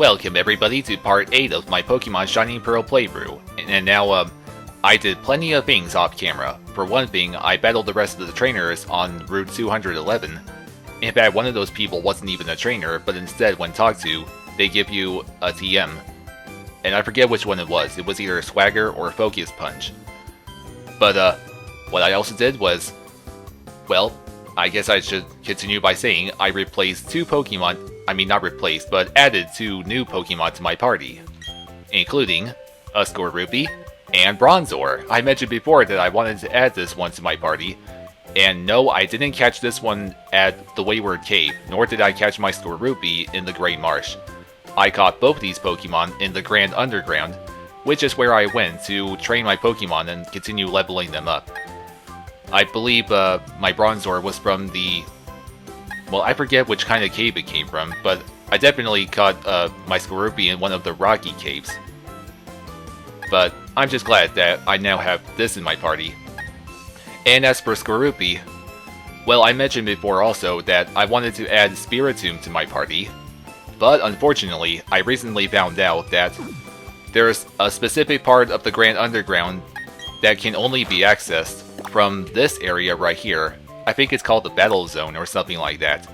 Welcome everybody to part 8 of my Pokémon Shining Pearl playthrough. And now, I did plenty of things off camera. For one thing, I battled the rest of the trainers on Route 211. In fact, one of those people wasn't even a trainer, but instead, when talked to, they give you a TM. And I forget which one it was. It was either Swagger or Focus Punch. But, what I also did was, well, I guess I should continue by saying I replaced two Pokemon. I mean, not replaced, but added two new Pokemon to my party, including a Skorupi and Bronzor. I mentioned before that I wanted to add this one to my party, and no, I didn't catch this one at the Wayward Cave, nor did I catch my Skorupi in the Great Marsh. I caught both these Pokemon in the Grand Underground, which is where I went to train my Pokemon and continue leveling them up. I believe my Bronzor was from the... well, I forget which kind of cave it came from, but I definitely caught my Skorupi in one of the rocky caves. But I'm just glad that I now have this in my party. And as for Skorupi, well, I mentioned before also that I wanted to add Spiritomb to my party, but unfortunately, I recently found out that there's a specific part of the Grand Underground that can only be accessed from this area right here. I think it's called the Battle Zone or something like that.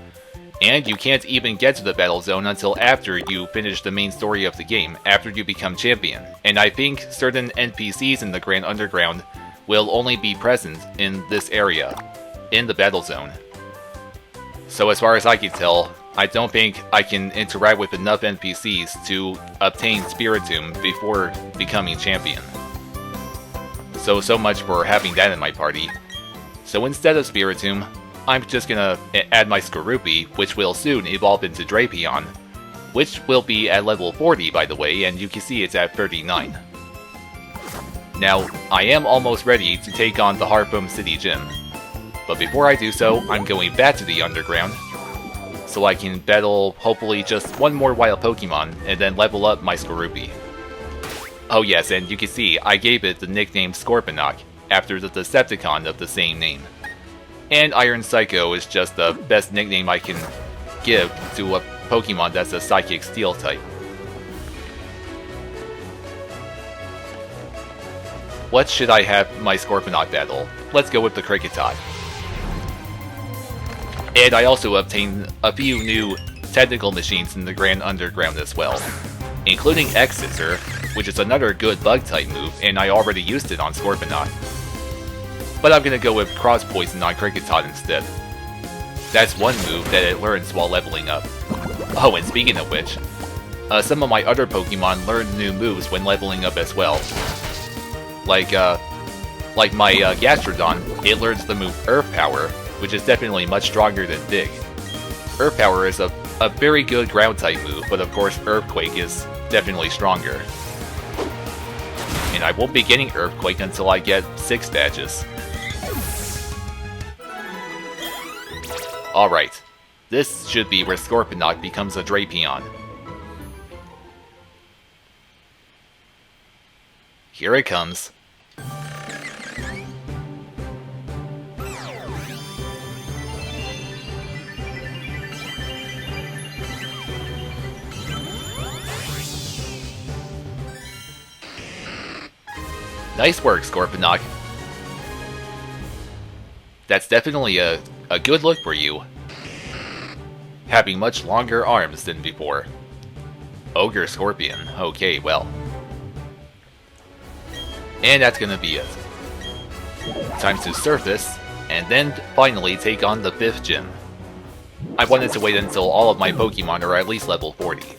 And you can't even get to the Battle Zone until after you finish the main story of the game, after you become champion. And I think certain NPCs in the Grand Underground will only be present in this area, in the Battle Zone. So as far as I can tell, I don't think I can interact with enough NPCs to obtain Spiritomb before becoming champion. So much for having that in my party. So instead of Spiritomb, I'm just gonna add my Skorupi, which will soon evolve into Drapion, which will be at level 40 by the way, and you can see it's at 39. Now, I am almost ready to take on the Harpoon City Gym, but before I do so, I'm going back to the Underground, so I can battle hopefully just one more wild Pokemon, and then level up my Skorupi. Oh yes, and you can see I gave it the nickname Scorponok, after the Decepticon of the same name. And Iron Psycho is just the best nickname I can give to a Pokemon that's a Psychic Steel type. What should I have my Scorponok battle? Let's go with the Kricketot. And I also obtained a few new technical machines in the Grand Underground as well, including X-Scissor, which is another good bug type move, and I already used it on Scorponok. But I'm gonna go with Cross Poison on Kricketot instead. That's one move that it learns while leveling up. Oh, and speaking of which, some of my other Pokemon learned new moves when leveling up as well. Like my Gastrodon, it learns the move Earth Power, which is definitely much stronger than Dig. Earth Power is a very good ground type move, but of course Earthquake is definitely stronger. And I won't be getting Earthquake until I get 6 badges. Alright, this should be where Scorponok becomes a Drapion. Here it comes. Nice work, Scorponok. That's definitely a good look for you. Having much longer arms than before. Ogre Scorpion. Okay, well. And that's gonna be it. Time to surface, and then finally take on the 5th gym. I wanted to wait until all of my Pokemon are at least level 40.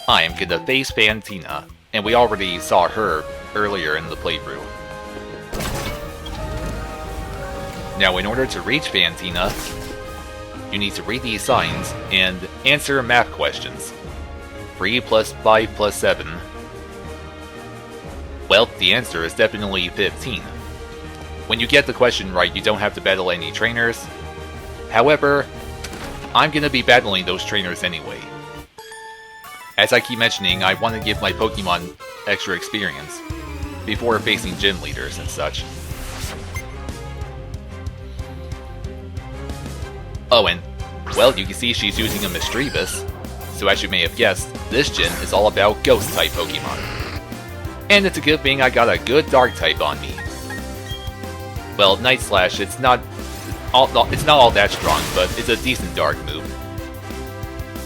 I'm gonna face Fantina, and we already saw her earlier in the playthrough. Now, in order to reach Fantina, you need to read these signs and answer math questions. 3 plus 5 plus 7. Well, the answer is definitely 15. When you get the question right, you don't have to battle any trainers. However, I'm gonna be battling those trainers anyway. As I keep mentioning, I want to give my Pokemon extra experience before facing gym leaders and such. Oh, and Well, you can see she's using a Misdreavus, so as you may have guessed, this gym is all about Ghost-type Pokemon. And it's a good thing I got a good Dark-type on me. Well, Night Slash, it's not all that strong, but it's a decent Dark move.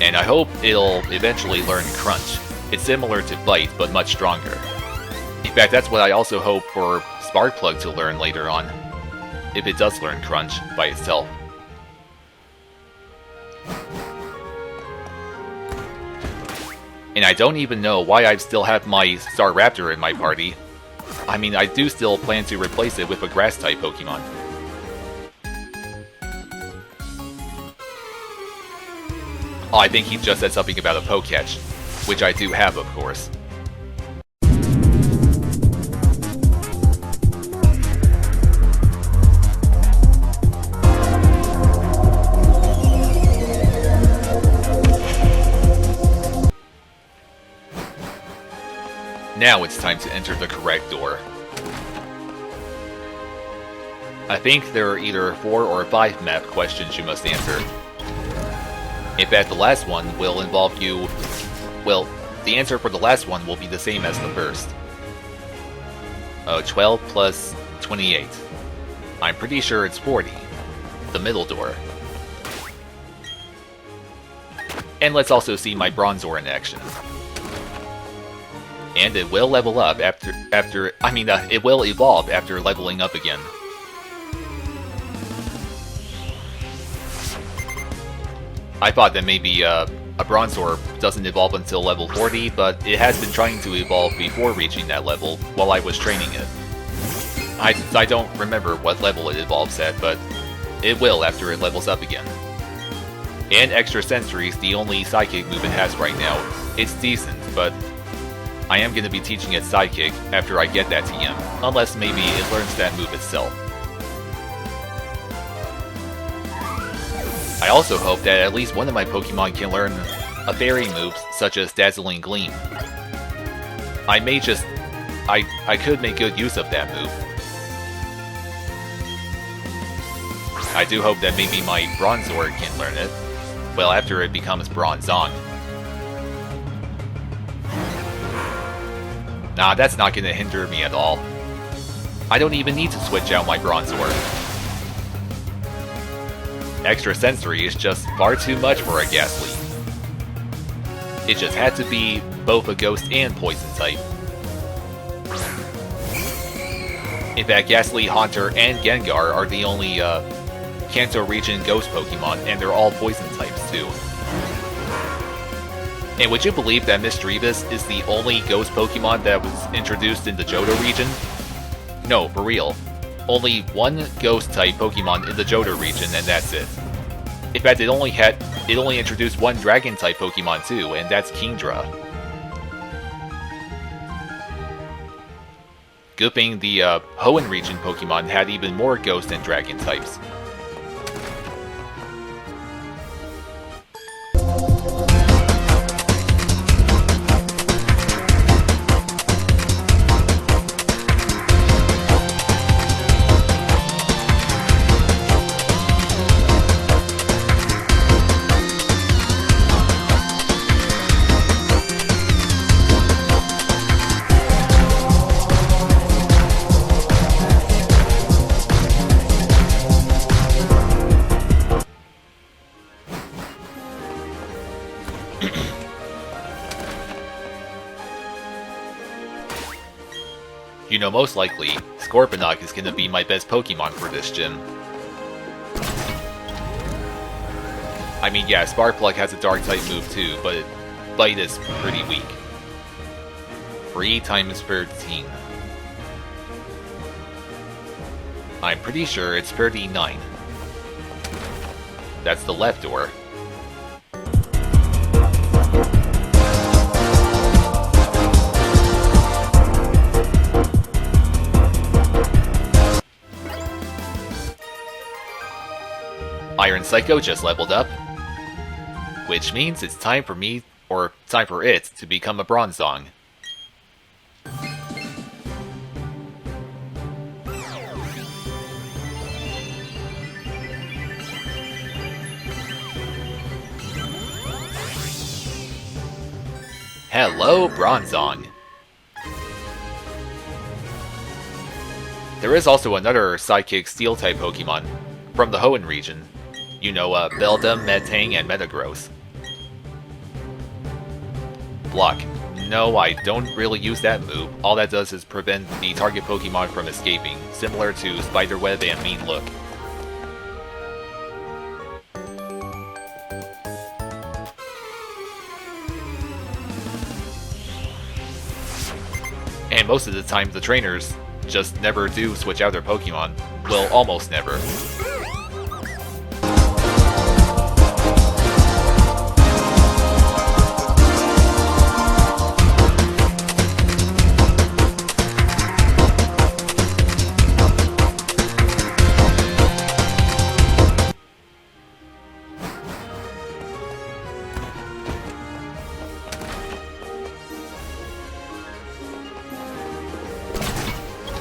And I hope it'll eventually learn Crunch. It's similar to Bite, but much stronger. In fact, that's what I also hope for Sparkplug to learn later on, if it does learn Crunch by itself. And I don't even know why I still have my Staraptor in my party. I mean, I do still plan to replace it with a Grass-type Pokemon. Oh, I think he just said something about a Poketch, which I do have, of course. Now it's time to enter the correct door. I think there are either 4 or 5 map questions you must answer. In fact, the last one will involve you... Well, the answer for the last one will be the same as the first. 12 plus 28. I'm pretty sure it's 40. The middle door. And let's also see my Bronzor in action. And it will level up it will evolve after leveling up again. I thought that maybe a Bronzor doesn't evolve until level 40, but it has been trying to evolve before reaching that level while I was training it. I don't remember what level it evolves at, but it will after it levels up again. And Extra Sensory is the only Psychic move it has right now. It's decent, but I am going to be teaching it Psychic after I get that TM, unless maybe it learns that move itself. I also hope that at least one of my Pokemon can learn a Fairy move such as Dazzling Gleam. I could make good use of that move. I do hope that maybe my Bronzor can learn it, well, after it becomes Bronzong. Nah, that's not gonna hinder me at all. I don't even need to switch out my Bronzor. Extra Sensory is just far too much for a Ghastly. It just had to be both a Ghost and Poison type. In fact, Ghastly, Haunter, and Gengar are the only Kanto region Ghost Pokemon, and they're all Poison types too. And would you believe that Misdreavus is the only Ghost Pokemon that was introduced in the Johto region? No, for real. Only one Ghost-type Pokemon in the Johto region, and that's it. In fact, it only introduced one Dragon-type Pokemon too, and that's Kingdra. Good thing the Hoenn region Pokemon had even more Ghost and Dragon types. You know, most likely, Scorponok is gonna be my best Pokemon for this gym. I mean, yeah, Sparkplug has a Dark-type move too, but Bite is pretty weak. 3 times 13. I'm pretty sure it's 39. That's the left door. Iron Psycho just leveled up, which means it's time for me, or time for it, to become a Bronzong. Hello, Bronzong. There is also another Psychic Steel-type Pokemon from the Hoenn region. You know, Beldum, Metang, and Metagross. Block. No, I don't really use that move. All that does is prevent the target Pokemon from escaping, similar to Spiderweb and Mean Look. And most of the time, the trainers just never do switch out their Pokemon. Well, almost never.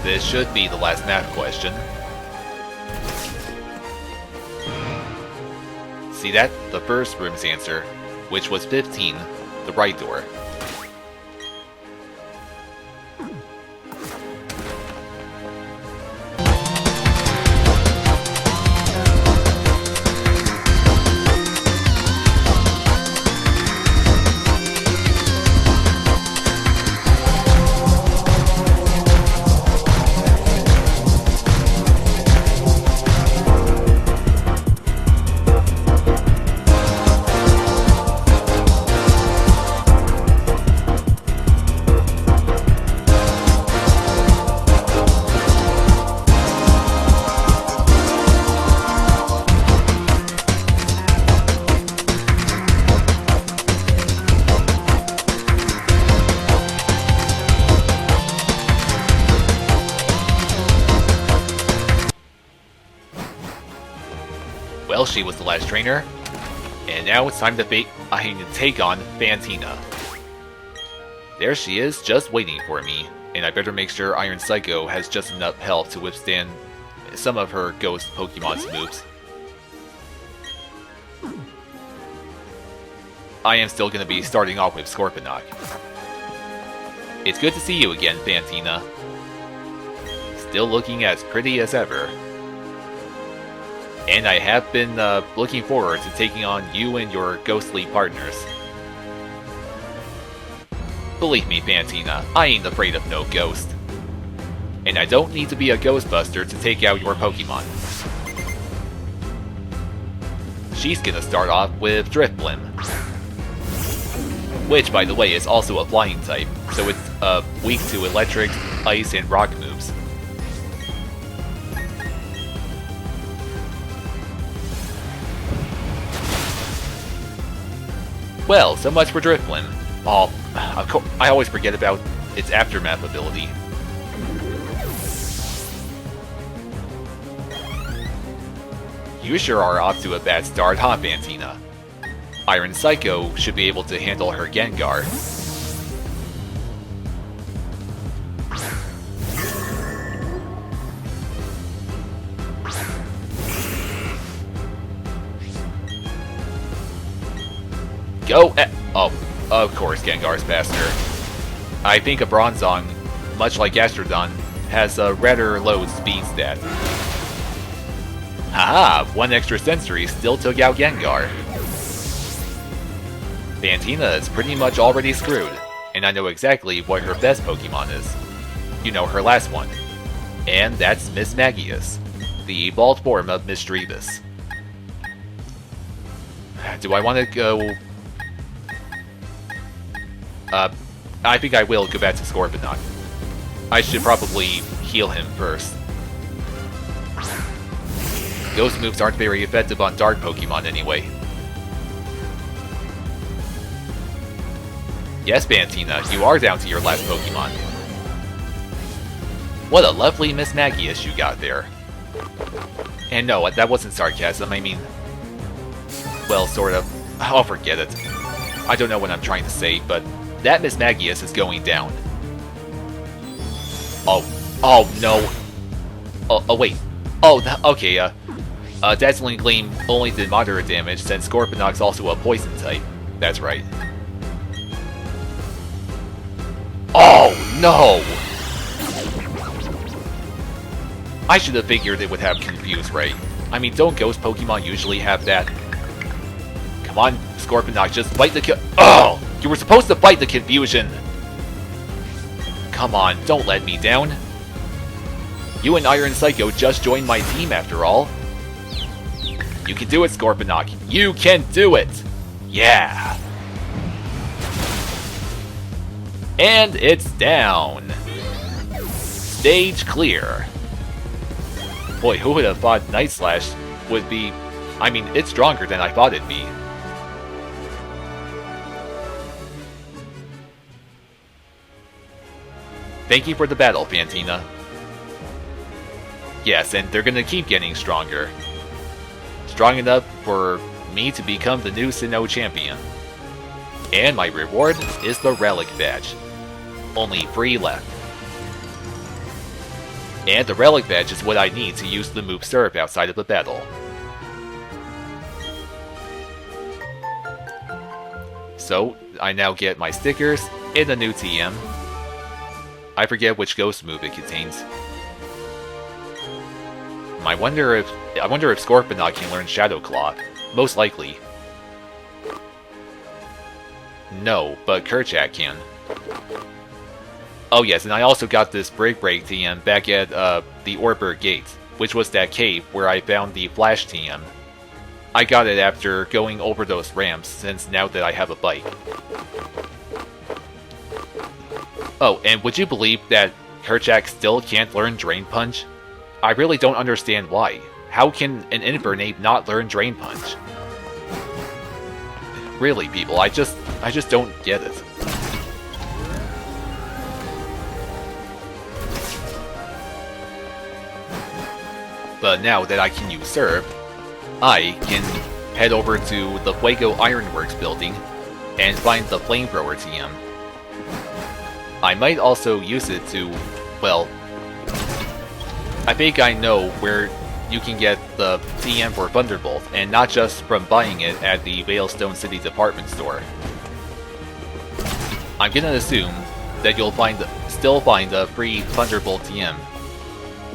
This should be the last math question. See that? The first room's answer, which was 15, the right door. Well, she was the last trainer, and now it's time to take on Fantina. There she is, just waiting for me, and I better make sure Iron Psycho has just enough health to withstand some of her ghost Pokemon's moves. I am still going to be starting off with Scorponok. It's good to see you again, Fantina. Still looking as pretty as ever. And I have been looking forward to taking on you and your ghostly partners. Believe me, Fantina, I ain't afraid of no ghost. And I don't need to be a Ghostbuster to take out your Pokemon. She's gonna start off with Drifblim. Which, by the way, is also a flying type, so it's weak to electric, ice, and rock moves. Well, so much for Drifblim. Oh, I always forget about its Aftermath ability. You sure are off to a bad start, huh, Fantina? Iron Psycho should be able to handle her Gengar. Go! Oh, of course Gengar's faster. I think a Bronzong, much like Gastrodon, has a rather low speed stat. Haha! One extra sensory still took out Gengar. Fantina is pretty much already screwed, and I know exactly what her best Pokemon is. You know, her last one. And that's Miss Magius, the evolved form of Misdreavus. Do I want to go... I think I will go back to Scorponok. I should probably heal him first. Ghost moves aren't very effective on dark Pokemon anyway. Yes, Fantina, you are down to your last Pokemon. What a lovely Miss Magius you got there. And no, that wasn't sarcasm, I mean... Well, sort of. I'll forget it. I don't know what I'm trying to say, but that Miss Magius is going down. Oh no. Oh, wait. Oh, okay, Dazzling Gleam only did moderate damage, since Scorponok's also a poison type. That's right. No! I should have figured it would have Confuse, right? I mean, don't ghost Pokemon usually have that? Come on, Scorponok, just fight the Oh! You were supposed to fight the confusion! Come on, don't let me down. You and Iron Psycho just joined my team after all. You can do it, Scorponok. You can do it! Yeah! And it's down. Stage clear. Boy, who would have thought Night Slash would be... I mean, it's stronger than I thought it'd be. Thank you for the battle, Fantina. Yes, and they're gonna keep getting stronger. Strong enough for me to become the new Sinnoh champion. And my reward is the Relic Badge. Only 3 left. And the Relic Badge is what I need to use the move Surf outside of the battle. So, I now get my stickers and a new TM. I forget which ghost move it contains. I wonder if Scorponok can learn Shadow Claw. Most likely. No, but Kerchak can. Oh yes, and I also got this Break TM back at the Orberg Gate, which was that cave where I found the Flash TM. I got it after going over those ramps, since now that I have a bike. Oh, and would you believe that Kerchak still can't learn Drain Punch? I really don't understand why. How can an Infernape not learn Drain Punch? Really, people, I just don't get it. But now that I can use Surf, I can head over to the Fuego Ironworks building and find the Flamethrower TM. I might also use it to, well, I think I know where you can get the TM for Thunderbolt, and not just from buying it at the Veilstone City department store. I'm gonna assume that you'll still find a free Thunderbolt TM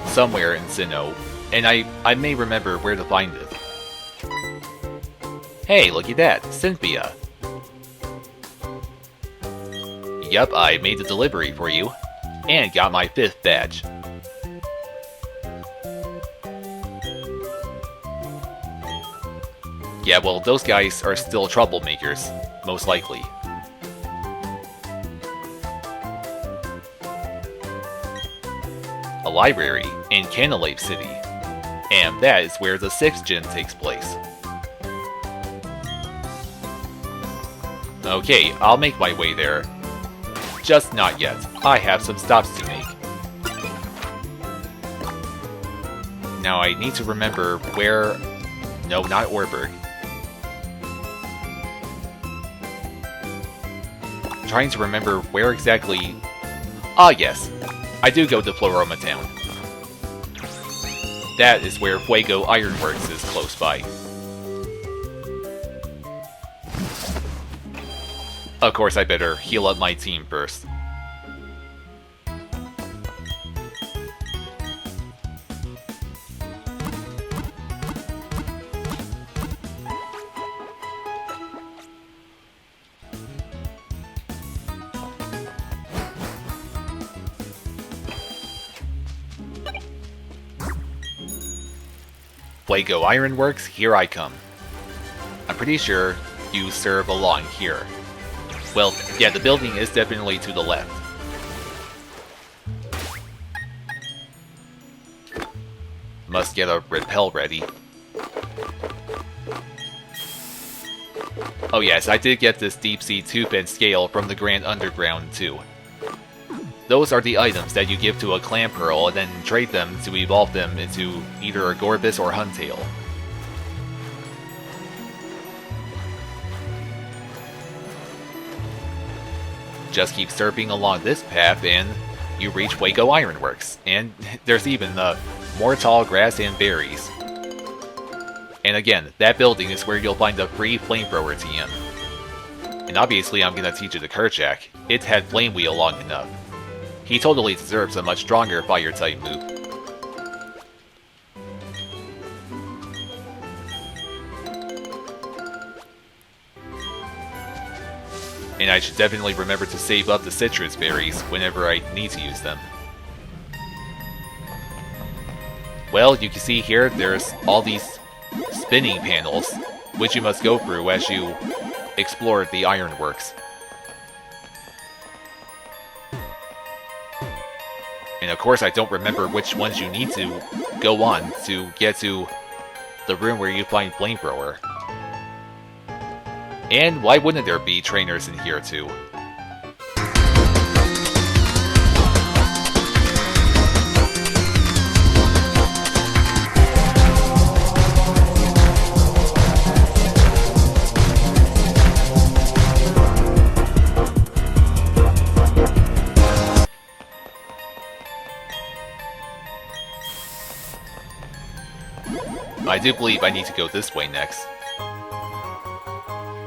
somewhere in Sinnoh, and I may remember where to find it. Hey, look at that, Cynthia. Yup, I made the delivery for you, and got my 5th badge. Yeah, well, those guys are still troublemakers, most likely. A library in Canalave City, and that is where the 6th gen takes place. Okay, I'll make my way there. Just not yet. I have some stops to make. Now I need to remember where... No, not Orberg. Trying to remember where exactly... Ah, yes. I do go to Floroma Town. That is where Fuego Ironworks is close by. Of course, I better heal up my team first. Fuego Ironworks, here I come. I'm pretty sure you serve along here. Well, yeah, the building is definitely to the left. Must get a repel ready. Oh yes, I did get this Deep Sea Tooth and Scale from the Grand Underground too. Those are the items that you give to a Clamperl and then trade them to evolve them into either a Gorbis or Huntail. Just keep surfing along this path and you reach Fuego Ironworks, and there's even more tall grass and berries. And again, that building is where you'll find a free Flamethrower TM. And obviously I'm gonna teach it to Kerchak. It's had Flame Wheel long enough. He totally deserves a much stronger fire-type move. And I should definitely remember to save up the citrus berries whenever I need to use them. Well, you can see here, there's all these spinning panels, which you must go through as you explore the ironworks. And of course, I don't remember which ones you need to go on to get to the room where you find Flamethrower. And why wouldn't there be trainers in here too? I do believe I need to go this way next.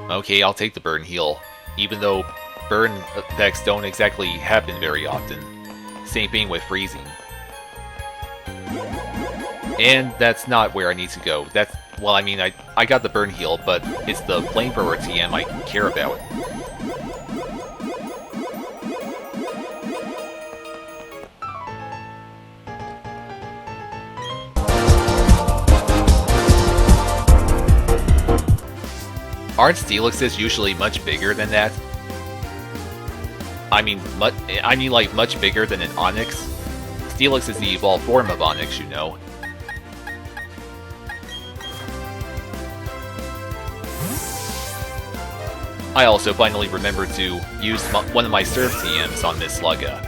Okay, I'll take the burn heal, even though burn effects don't exactly happen very often. Same thing with freezing. And that's not where I need to go. That's, well, I mean, I got the burn heal, but it's the Flamethrower TM I care about. Aren't Steelixes usually much bigger than that? I mean, like much bigger than an Onyx. Steelix is the evolved form of Onyx, you know. I also finally remembered to use one of my Surf TMs on Miss Slugga.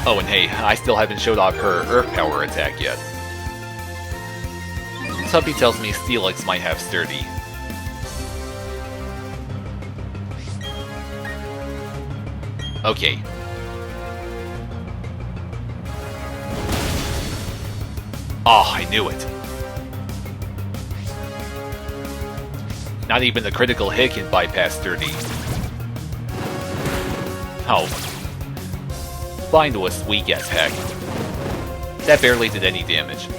Oh, and hey, I still haven't showed off her Earth Power attack yet. Tuppy tells me Steelix might have Sturdy. Okay. Oh, I knew it. Not even the critical hit can bypass Sturdy. Oh. Fine to a weak-ass hack. That barely did any damage.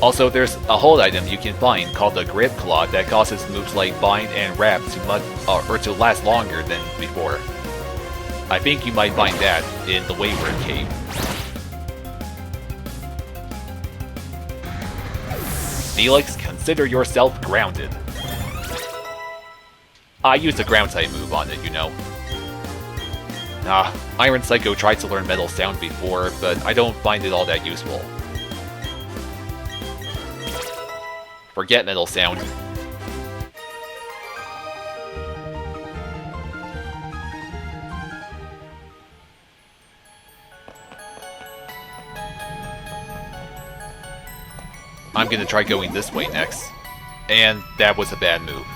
Also, there's a hold item you can find called the Grip Claw that causes moves like Bind and Wrap to last longer than before. I think you might find that in the Wayward Cave. Steelix, consider yourself grounded. I used a ground type move on it, you know. Iron Psycho tried to learn Metal Sound before, but I don't find it all that useful. Forget Metal Sound. I'm gonna try going this way next. And that was a bad move.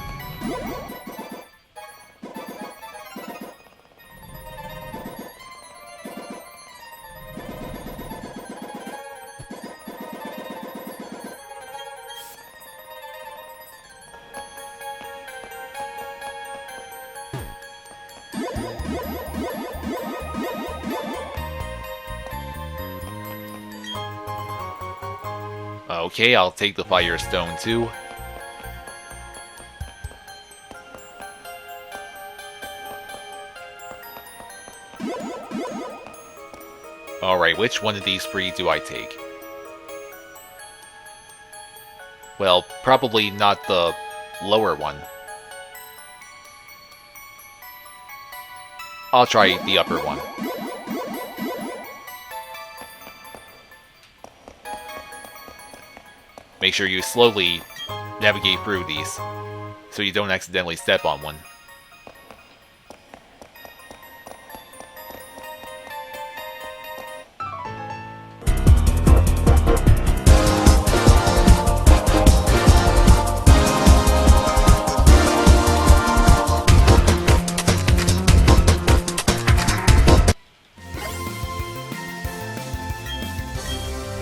Okay, I'll take the Firestone too. Alright, which one of these three do I take? Well, probably not the lower one. I'll try the upper one. Make sure you slowly navigate through these, so you don't accidentally step on one.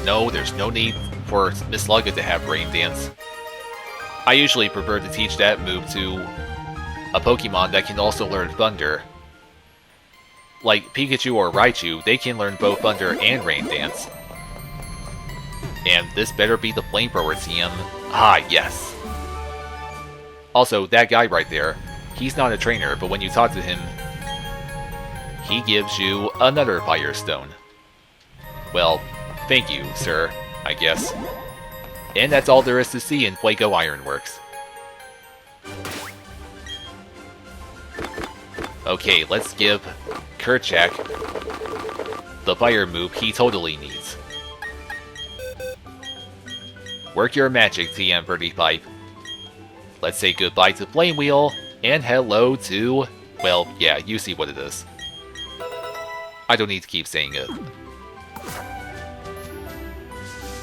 No, there's no need for Miss Slugga to have Rain Dance. I usually prefer to teach that move to a Pokemon that can also learn Thunder, like Pikachu or Raichu, they can learn both Thunder and Rain Dance. And this better be the Flamethrower TM. Ah, yes. Also, that guy right there, he's not a trainer, but when you talk to him, he gives you another Fire Stone. Well, thank you, sir, I guess. And that's all there is to see in Fuego Ironworks. Okay, let's give Kerchak the fire move he totally needs. Work your magic, TM35. Let's say goodbye to Flame Wheel, and hello to... well, yeah, you see what it is. I don't need to keep saying it.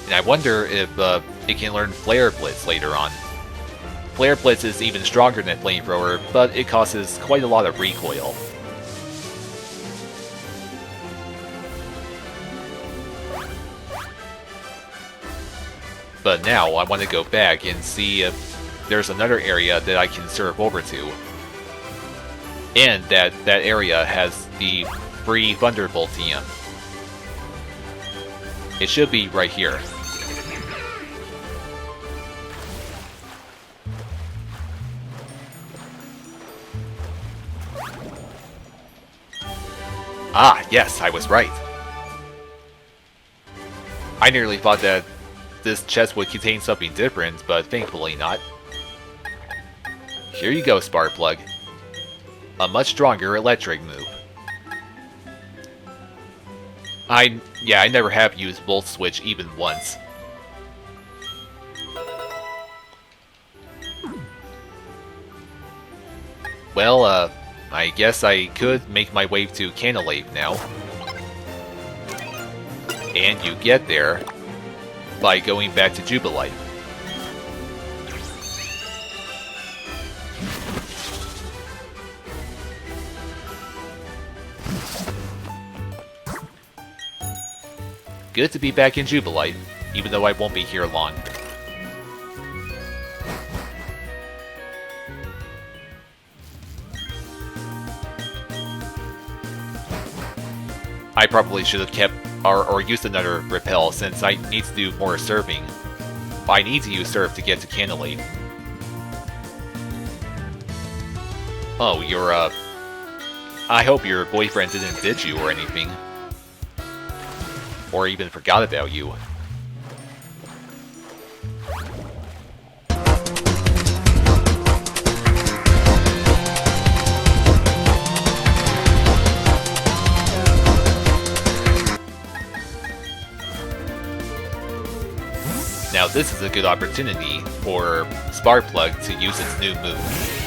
And I wonder if it can learn Flare Blitz later on. Flare Blitz is even stronger than Flamethrower, but it causes quite a lot of recoil. But now I want to go back and see if there's another area that I can surf over to. And that area has the free Thunderbolt TM. It should be right here. Ah, yes, I was right. I nearly thought that this chest would contain something different, but thankfully not. Here you go, Sparkplug. A much stronger electric move. I never have used Volt Switch even once. Well, I guess I could make my way to Canalave now. And you get there by going back to Jubilife. Good to be back in Jubilife, even though I won't be here long. I probably should have kept or used another Repel since I need to do more surfing. I need to use Surf to get to Canalave. Oh, you're I hope your boyfriend didn't ditch you or anything. Or even forgot about you. Now this is a good opportunity for Sparkplug to use its new move.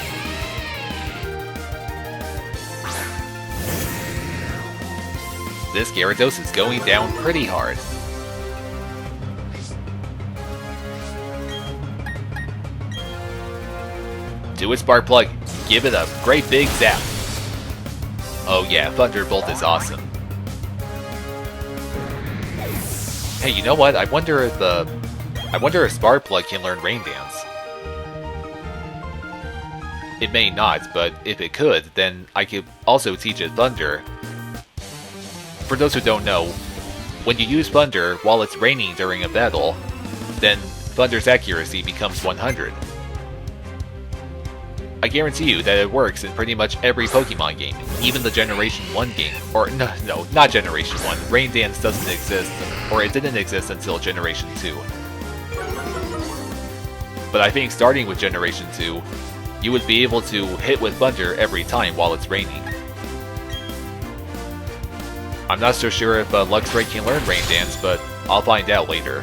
This Gyarados is going down pretty hard. Do it, Sparkplug. Give it a great big zap. Oh yeah, Thunderbolt is awesome. Hey, you know what? I wonder if Sparkplug can learn Rain Dance. It may not, but if it could, then I could also teach it Thunder. For those who don't know, when you use Thunder while it's raining during a battle, then Thunder's accuracy becomes 100. I guarantee you that it works in pretty much every Pokemon game, even the Generation 1 game. Or no, not Generation 1. Rain Dance doesn't exist, or it didn't exist until Generation 2. But I think starting with Generation 2, you would be able to hit with Thunder every time while it's raining. I'm not so sure if Luxray can learn Rain Dance, but I'll find out later.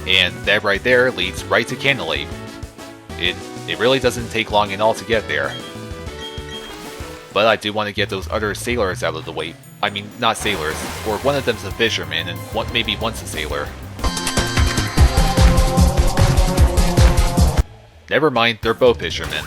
And that right there leads right to Canalave. It really doesn't take long at all to get there. But I do want to get those other sailors out of the way. I mean, not sailors, or one of them's a fisherman and maybe one's a sailor. Never mind, they're both fishermen.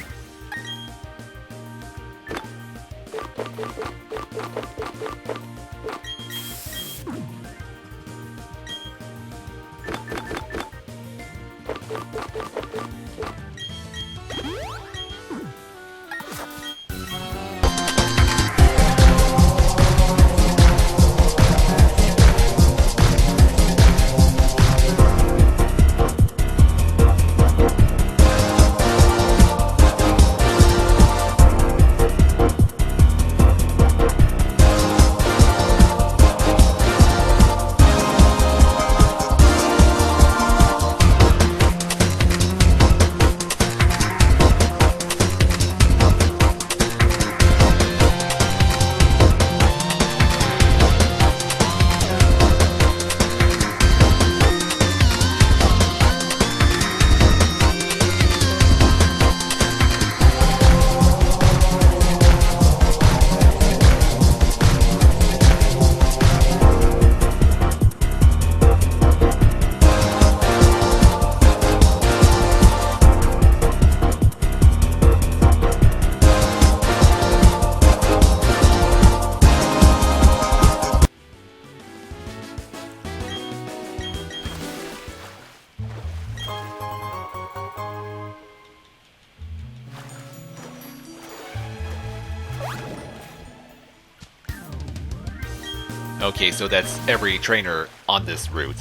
Okay, so that's every trainer on this route.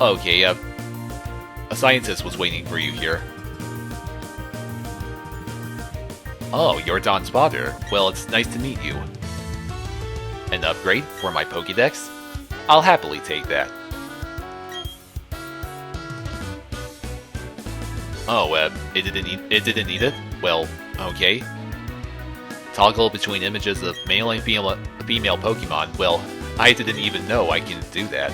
Okay, a scientist was waiting for you here. Oh, you're Don's father. Well, it's nice to meet you. An upgrade for my Pokédex? I'll happily take that. Oh, it didn't need it? Well, okay. Toggle between images of male and female Pokemon. Well, I didn't even know I can do that.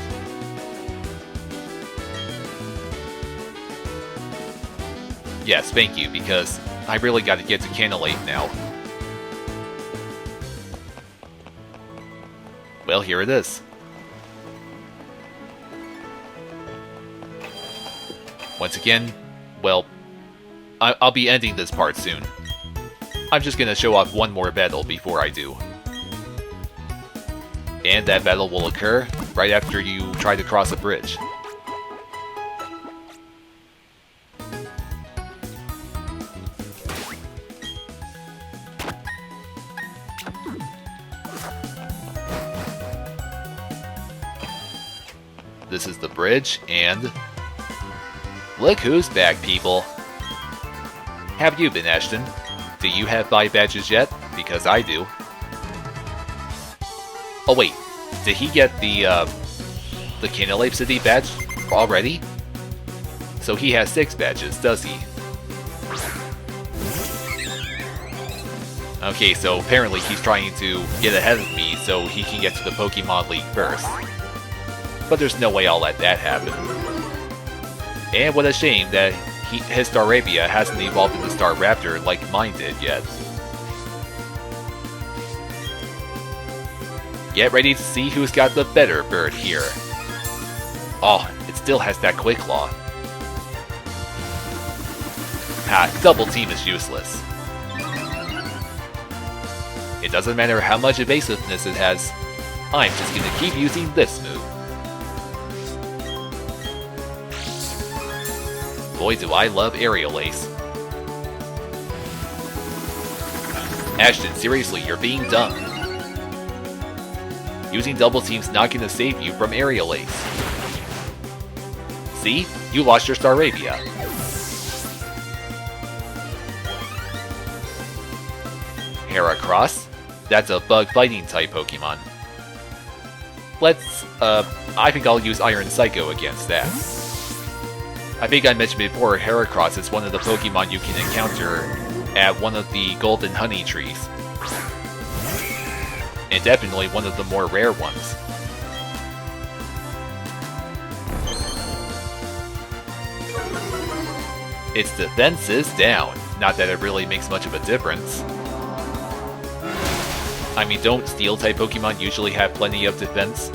Yes, thank you, because I really gotta get to Canalate now. Well, here it is. Once again, well, I'll be ending this part soon. I'm just gonna show off one more battle before I do. And that battle will occur right after you try to cross a bridge. This is the bridge, and look who's back, people! Have you been, Ashton? Do you have 5 badges yet? Because I do. Oh wait, did he get the Canalate City badge already? So he has 6 badges, does he? Okay, so apparently he's trying to get ahead of me so he can get to the Pokemon League first. But there's no way I'll let that happen. And what a shame that his Staravia hasn't evolved into Staraptor like mine did yet. Get ready to see who's got the better bird here. Oh, it still has that Quick Claw. Ha, Double Team is useless. It doesn't matter how much evasiveness it has, I'm just gonna keep using this move. Boy, do I love Aerial Ace. Ashton, seriously, you're being dumb. Using Double Team's not gonna save you from Aerial Ace. See? You lost your Staravia. Heracross? That's a bug fighting type Pokemon. I think I'll use Iron Psycho against that. I think I mentioned before, Heracross is one of the Pokemon you can encounter at one of the Golden Honey Trees. And definitely one of the more rare ones. its defense is down. Not that it really makes much of a difference. I mean, don't Steel-type Pokemon usually have plenty of defense?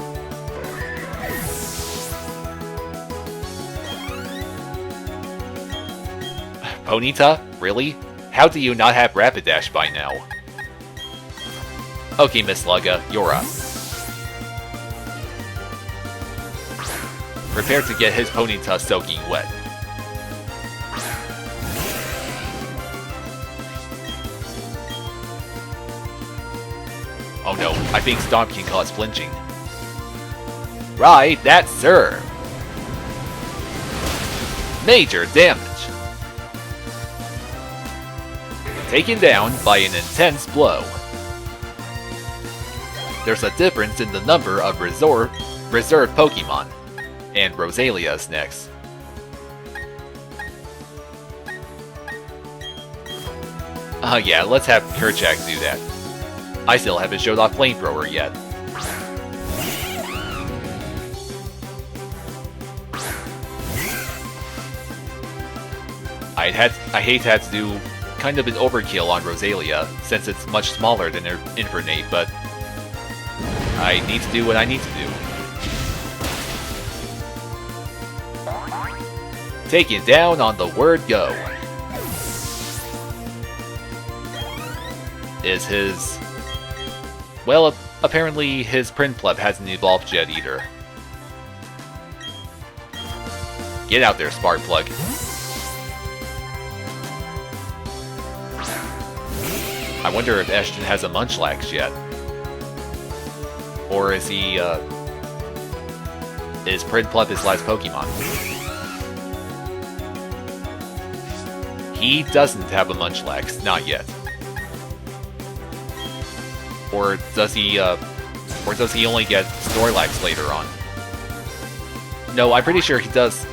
Ponyta? Really? How do you not have Rapidash by now? Okay, Miss Lugga, you're up. Prepare to get his Ponyta soaking wet. Oh no, I think Stomp can cause flinching. Right, that's Sir! Major damage! Taken down by an intense blow. There's a difference in the number of reserve Pokemon. And Rosalia's next. Yeah, let's have Kerchak do that. I still haven't showed off Flamethrower yet. I hate to have to do kind of an overkill on Rosalia, since it's much smaller than her Infernape, but I need to do what I need to do. Taken down on the word go. Is his... Well, apparently his Prinplup hasn't evolved yet either. Get out there, Sparkplug. I wonder if Ashton has a Munchlax yet. Or is he, is Prinplup his last Pokemon? He doesn't have a Munchlax, not yet. Or does he only get Snorlax later on? No, I'm pretty sure he does,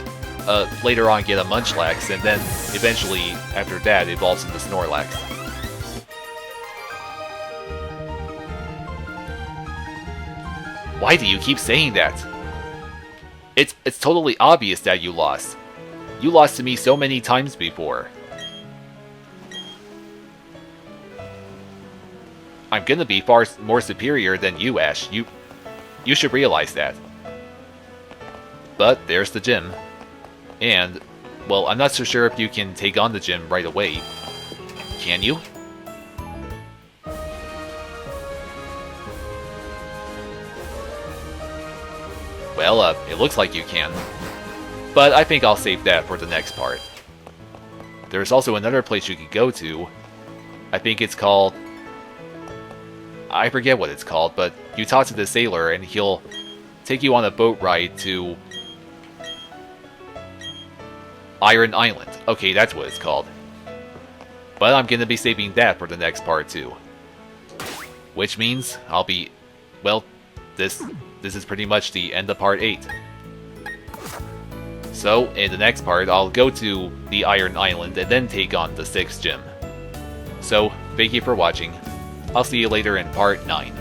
later on get a Munchlax, and then eventually, after that, evolves into Snorlax. Why do you keep saying that? It's totally obvious that you lost. You lost to me so many times before. I'm gonna be far more superior than you, Ash. You should realize that. But there's the gym. And, well, I'm not so sure if you can take on the gym right away. Can you? Well, it looks like you can. But I think I'll save that for the next part. There's also another place you could go to. I think it's called... I forget what it's called, but you talk to the sailor and he'll take you on a boat ride to Iron Island. Okay, that's what it's called. But I'm gonna be saving that for the next part too. Which means I'll be... Well, this is pretty much the end of part 8. So, in the next part, I'll go to the Iron Island and then take on the 6th gym. So, thank you for watching. I'll see you later in part 9.